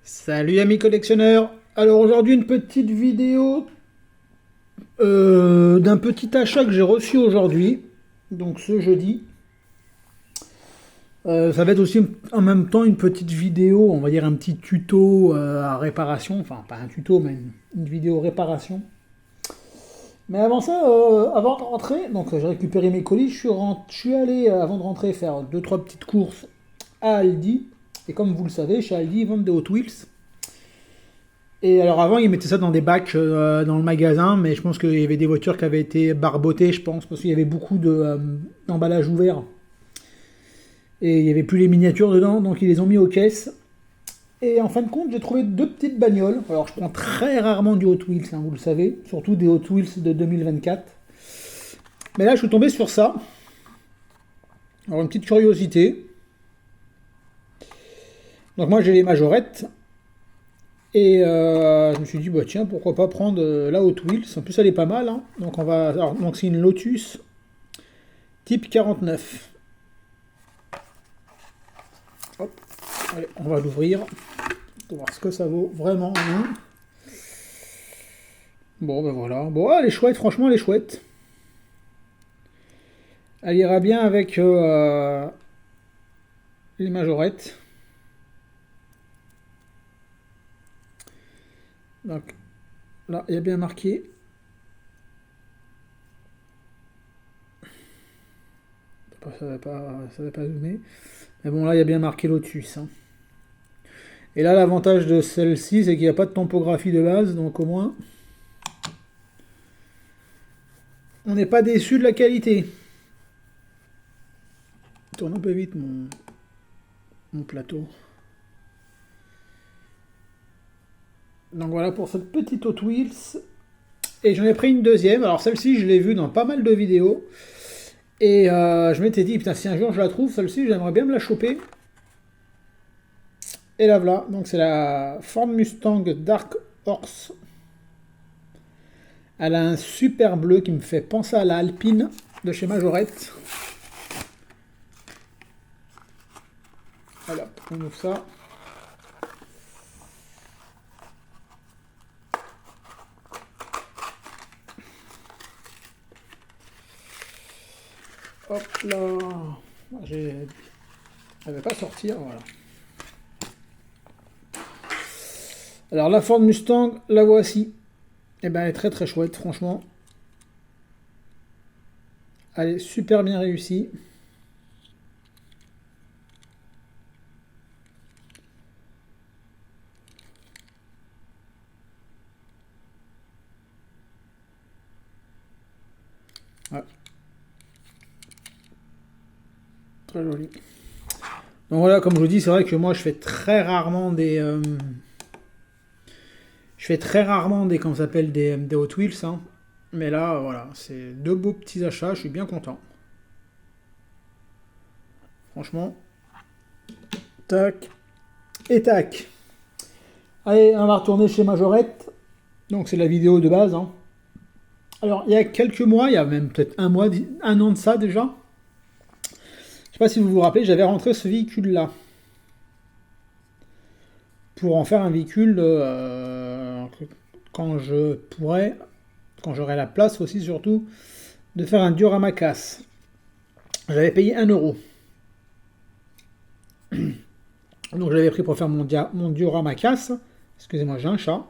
Salut amis collectionneurs. Alors aujourd'hui une petite vidéo d'un petit achat que j'ai reçu aujourd'hui, donc ce jeudi. Ça va être aussi en même temps une petite vidéo, on va dire un petit tuto à réparation, enfin pas un tuto mais une vidéo réparation. Mais avant ça, avant de rentrer, donc j'ai récupéré mes colis, je suis allé avant de rentrer faire deux trois petites courses à Aldi. Et comme vous le savez, chez Aldi ils vendent des Hot Wheels. Et alors avant, ils mettaient ça dans des bacs dans le magasin, mais je pense qu'il y avait des voitures qui avaient été barbotées, je pense, parce qu'il y avait beaucoup d'emballages ouverts. Et il n'y avait plus les miniatures dedans, donc ils les ont mis aux caisses. Et en fin de compte, j'ai trouvé deux petites bagnoles. Alors je prends très rarement du Hot Wheels, hein, vous le savez, surtout des Hot Wheels de 2024. Mais là, je suis tombé sur ça. Alors une petite curiosité. Donc moi, j'ai les majorettes. Et je me suis dit, bah tiens, pourquoi pas prendre la Hot Wheels. En plus, elle est pas mal, hein. Donc, donc c'est une Lotus type 49. Hop, allez, on va l'ouvrir pour voir ce que ça vaut vraiment. Hein. Bon, ben voilà. Bon, elle est chouette, franchement, elle est chouette. Elle ira bien avec les majorettes. Donc, là, il y a bien marqué. Ça va pas zoomer. Mais bon, là, il y a bien marqué Lotus. Hein. Et là, l'avantage de celle-ci, c'est qu'il n'y a pas de topographie de base, donc au moins, on n'est pas déçu de la qualité. Je tourne un peu vite mon plateau. Donc voilà pour cette petite Hot Wheels. Et j'en ai pris une deuxième. Alors celle-ci, je l'ai vue dans pas mal de vidéos. Et je m'étais dit, putain, si un jour je la trouve, celle-ci, j'aimerais bien me la choper. Et la voilà. Donc c'est la Ford Mustang Dark Horse. Elle a un super bleu qui me fait penser à la Alpine de chez Majorette. Voilà, on ouvre ça. Hop là. Elle ne va pas sortir, voilà. Alors la Ford Mustang, la voici. Et ben elle est très très chouette, franchement. Elle est super bien réussie. Ouais. Très joli. Donc voilà, comme je vous dis, c'est vrai que moi je fais très rarement comment ça s'appelle, des Hot Wheels. Hein. Mais là, voilà, c'est deux beaux petits achats, je suis bien content. Franchement. Tac. Et tac. Allez, on va retourner chez Majorette. Donc c'est la vidéo de base. Hein. Alors, il y a quelques mois, il y a même peut-être un an de ça déjà. Je sais pas si vous vous rappelez, j'avais rentré ce véhicule-là. Pour en faire un véhicule quand quand j'aurai la place aussi surtout, de faire un diorama casse. J'avais payé 1 euro. Donc j'avais pris pour faire mon diorama casse. Excusez-moi, j'ai un chat.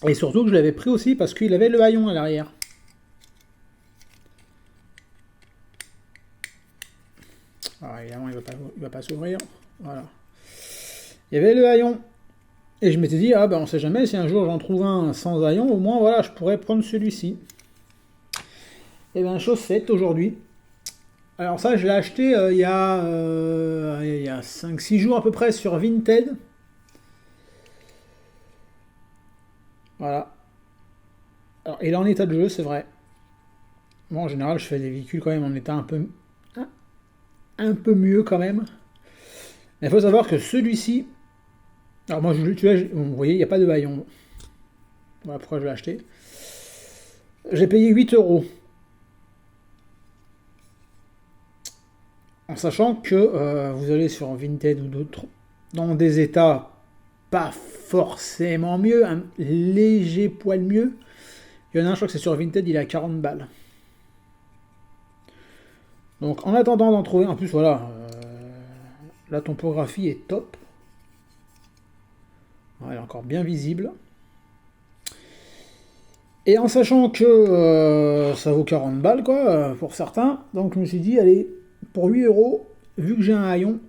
Et surtout que je l'avais pris aussi parce qu'il avait le haillon à l'arrière. Alors évidemment, il va pas s'ouvrir. Voilà. Il y avait le haillon. Et je m'étais dit, ah ben on sait jamais, si un jour j'en trouve un sans haillon, au moins voilà, je pourrais prendre celui-ci. Et bien chose faite aujourd'hui. Alors ça, je l'ai acheté il y a 5-6 jours à peu près sur Vinted. Voilà. Alors, il est en état de jeu, c'est vrai. Bon, en général, je fais des véhicules quand même en état un peu mieux quand même. Mais il faut savoir que celui-ci... Alors moi, vous voyez, il n'y a pas de haillon. Voilà pourquoi je l'ai acheté. J'ai payé 8 euros. En sachant que vous allez sur Vinted ou d'autres dans des états pas forcément mieux, un léger poil mieux. Il y en a un, je crois que c'est sur Vinted, il est à 40 balles. Donc en attendant d'en trouver, en plus voilà, la topographie est top. Elle est encore bien visible. Et en sachant que ça vaut 40 balles, quoi, pour certains, donc je me suis dit, allez, pour 8 euros, vu que j'ai un haillon,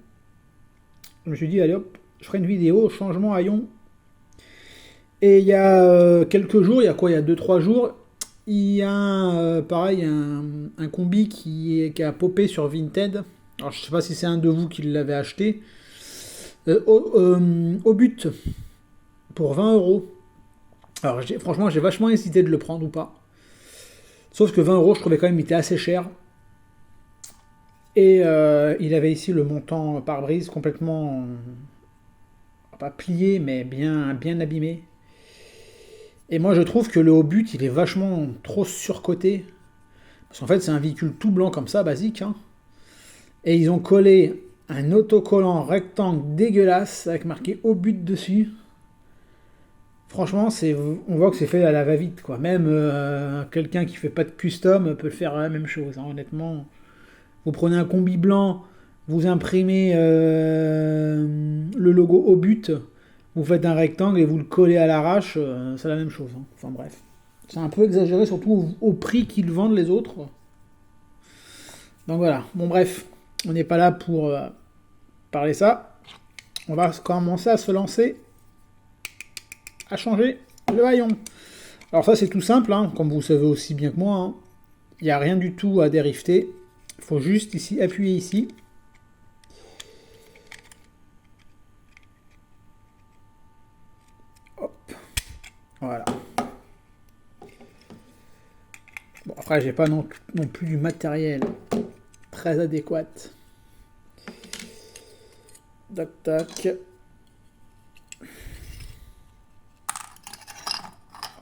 je me suis dit, allez hop, je ferai une vidéo, changement haillon. Et il y a quelques jours, il y a quoi, il y a 2-3 jours, il y a pareil, un combi qui a popé sur Vinted. Alors je sais pas si c'est un de vous qui l'avait acheté. Au but, pour 20 euros. Alors franchement, j'ai vachement hésité de le prendre ou pas. Sauf que 20 euros, je trouvais quand même, il était assez cher. Et il avait ici le montant pare-brise complètement, pas plié, mais bien, bien abîmé. Et moi, je trouve que le haut but, il est vachement trop surcoté. Parce qu'en fait, c'est un véhicule tout blanc comme ça, basique. Hein. Et ils ont collé un autocollant rectangle dégueulasse avec marqué haut but dessus. Franchement, on voit que c'est fait à la va-vite, quoi. Même quelqu'un qui fait pas de custom peut faire la même chose, hein, honnêtement. Vous prenez un combi blanc, vous imprimez le logo au but, vous faites un rectangle et vous le collez à l'arrache, c'est la même chose. Hein. Enfin bref. C'est un peu exagéré, surtout au prix qu'ils vendent les autres. Donc voilà. Bon bref, on n'est pas là pour parler ça. On va commencer à se lancer, à changer le haillon. Alors ça c'est tout simple, hein, comme vous savez aussi bien que moi. Hein. Il n'y a rien du tout à dérifter. Il faut juste ici appuyer ici. Hop. Voilà. Bon, après, j'ai pas non plus du matériel très adéquat. Tac, tac.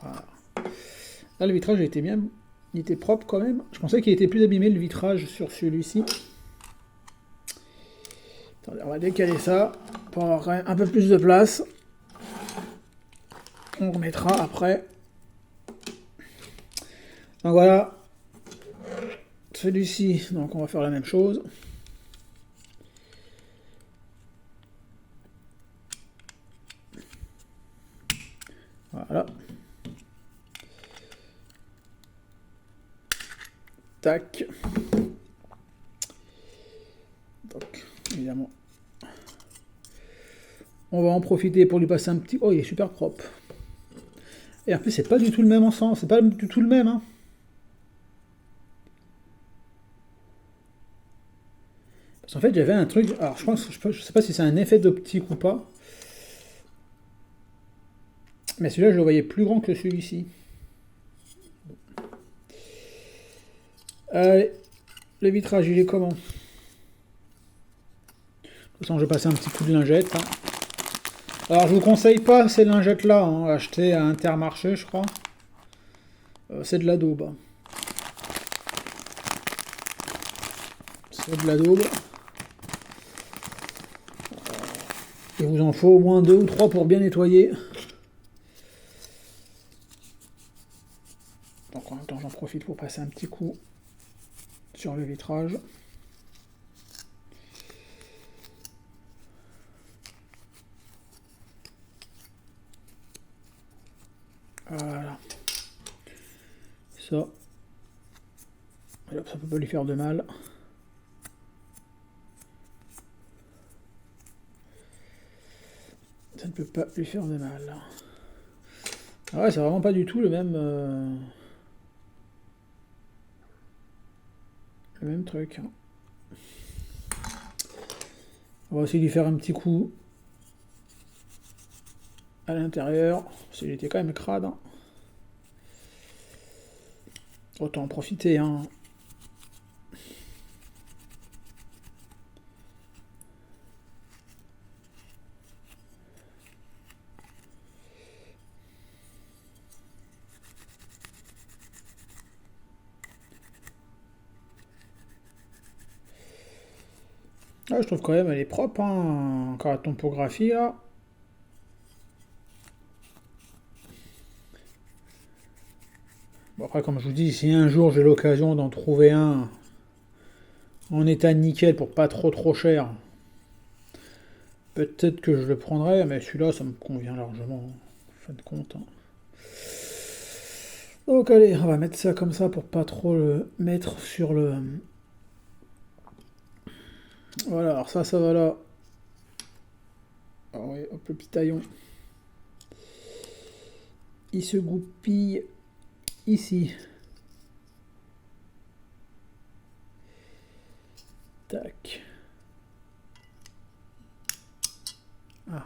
Voilà. Là, le vitrage était bien. Il était propre quand même. Je pensais qu'il était plus abîmé le vitrage sur celui-ci. Attendez, on va décaler ça pour avoir quand même un peu plus de place. On remettra après. Donc voilà. Celui-ci, donc on va faire la même chose. Voilà. Tac. Donc, évidemment. On va en profiter pour lui passer un petit... Oh, il est super propre. Et en plus, c'est pas du tout le même ensemble. C'est pas du tout le même, hein. Parce qu'en fait, j'avais un truc... Alors, je sais pas si c'est un effet d'optique ou pas. Mais celui-là, je le voyais plus grand que celui-ci. Allez, le vitrage, il est comment? De toute façon, je vais passer un petit coup de lingette. Hein. Alors, je vous conseille pas ces lingettes-là, hein, achetées à Intermarché, je crois. C'est de la daube. C'est de la daube. Il vous en faut au moins 2 ou 3 pour bien nettoyer. Donc en même temps, j'en profite pour passer un petit coup sur le vitrage. Voilà. Ça. Alors, ça peut pas lui faire de mal. Ça ne peut pas lui faire de mal. Ah ouais, c'est vraiment pas du tout le même truc. Hein. On va aussi lui faire un petit coup à l'intérieur. Parce qu'il était quand même crade. Hein. Autant en profiter. Hein. Ah, je trouve quand même elle est propre, hein. Encore la topographie là. Bon, après, comme je vous dis, si un jour j'ai l'occasion d'en trouver un en état nickel pour pas trop cher, peut-être que je le prendrai, mais celui-là, ça me convient largement, en fin de compte, hein. Donc allez, on va mettre ça comme ça pour pas trop le mettre sur le... Voilà, alors ça va là. Ah ouais, hop, le petit taillon. Il se goupille ici. Tac. Ah.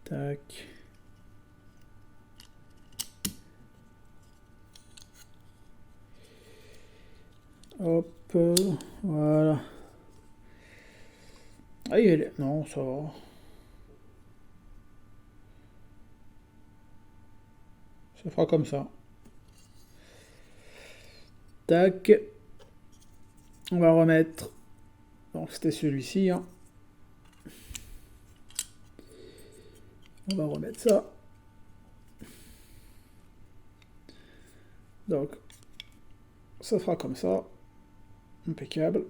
Tac. Hop, voilà. Ah, il est... Non, ça va. Ça fera comme ça. Tac. On va remettre... Donc c'était celui-ci, hein. On va remettre ça. Donc, ça fera comme ça. Impeccable.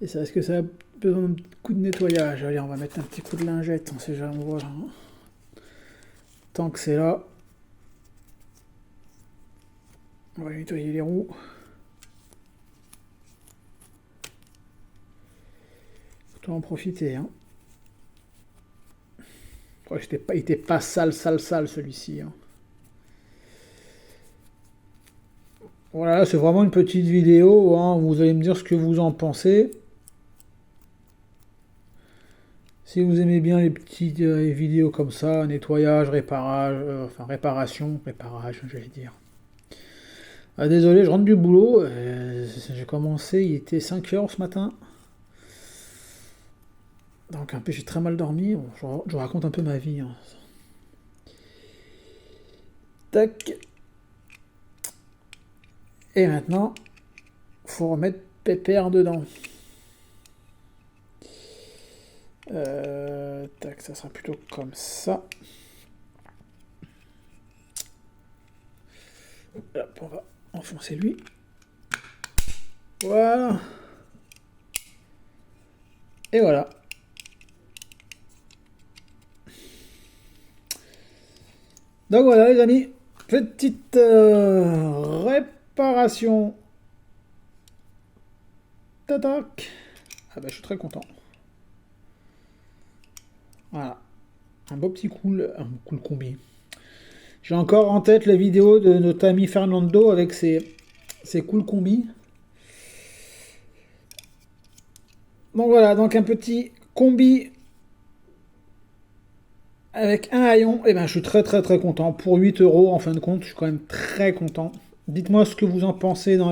Et ça, est-ce que ça a besoin d'un petit coup de nettoyage? Allez, on va mettre un petit coup de lingette, on sait jamais, voilà. Tant que c'est là, on va nettoyer les roues. Faut en profiter, hein. Ouais, il était pas sale celui-ci, hein. Voilà, c'est vraiment une petite vidéo, hein. Vous allez me dire ce que vous en pensez. Si vous aimez bien les petites vidéos comme ça, nettoyage, réparage, enfin réparage, j'allais dire. Ah, désolé, je rentre du boulot. J'ai commencé, il était 5 heures ce matin. Donc un peu, j'ai très mal dormi. Bon, je raconte un peu ma vie, hein. Tac. Et maintenant, faut remettre Pépère dedans. Tac, ça sera plutôt comme ça. Hop, on va enfoncer lui. Voilà. Et voilà. Donc voilà les amis, petite réparation. Tatac. Ah bah je suis très content. Voilà. Un beau petit cool combi. J'ai encore en tête la vidéo de notre ami Fernando avec ses cool combis. Donc voilà, donc un petit combi avec un haillon. Et ben je suis très content. Pour 8 euros en fin de compte, je suis quand même très content. Dites-moi ce que vous en pensez dans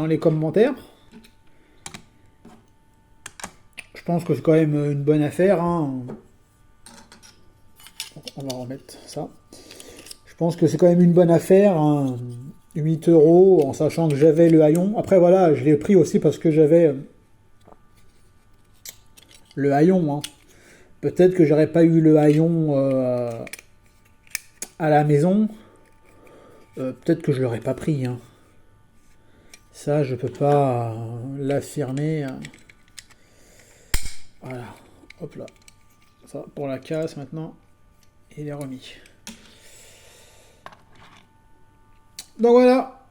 les commentaires. Je pense que c'est quand même une bonne affaire, hein. On va remettre ça. Je pense que c'est quand même une bonne affaire, hein. 8 euros, en sachant que j'avais le haillon. Après voilà, je l'ai pris aussi parce que j'avais le haillon, hein. Peut-être que j'aurais pas eu le haillon à la maison. Peut-être que je l'aurais pas pris, hein. Ça, je peux pas l'affirmer. Voilà. Hop là. Ça, pour la casse maintenant, il est remis. Donc voilà.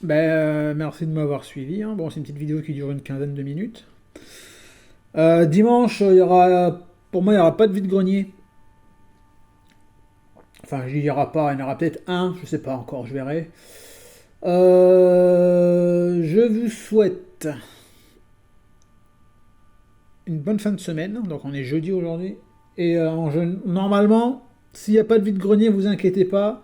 Ben, merci de m'avoir suivi, hein. Bon, c'est une petite vidéo qui dure une quinzaine de minutes. Dimanche, pour moi, il n'y aura pas de vide-grenier. Enfin, il n'y aura pas, il y en aura peut-être un, je sais pas encore, je verrai. Je vous souhaite une bonne fin de semaine. Donc on est jeudi aujourd'hui. Et normalement, s'il n'y a pas de vide-grenier, vous inquiétez pas.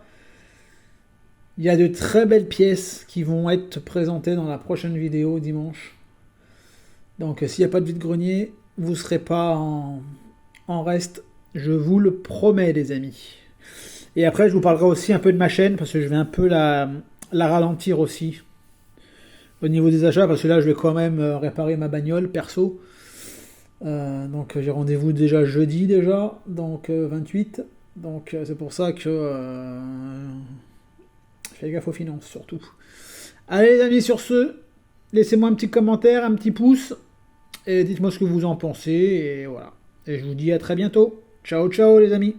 Il y a de très belles pièces qui vont être présentées dans la prochaine vidéo dimanche. Donc s'il n'y a pas de vide-grenier, vous ne serez pas en reste, je vous le promets les amis. Et après je vous parlerai aussi un peu de ma chaîne, parce que je vais un peu la ralentir aussi, au niveau des achats, parce que là je vais quand même réparer ma bagnole perso. Donc j'ai rendez-vous déjà jeudi déjà, donc 28. Donc c'est pour ça que je fais gaffe aux finances surtout. Allez les amis, sur ce, laissez-moi un petit commentaire, un petit pouce, et dites-moi ce que vous en pensez, et voilà. Et je vous dis à très bientôt. Ciao ciao les amis.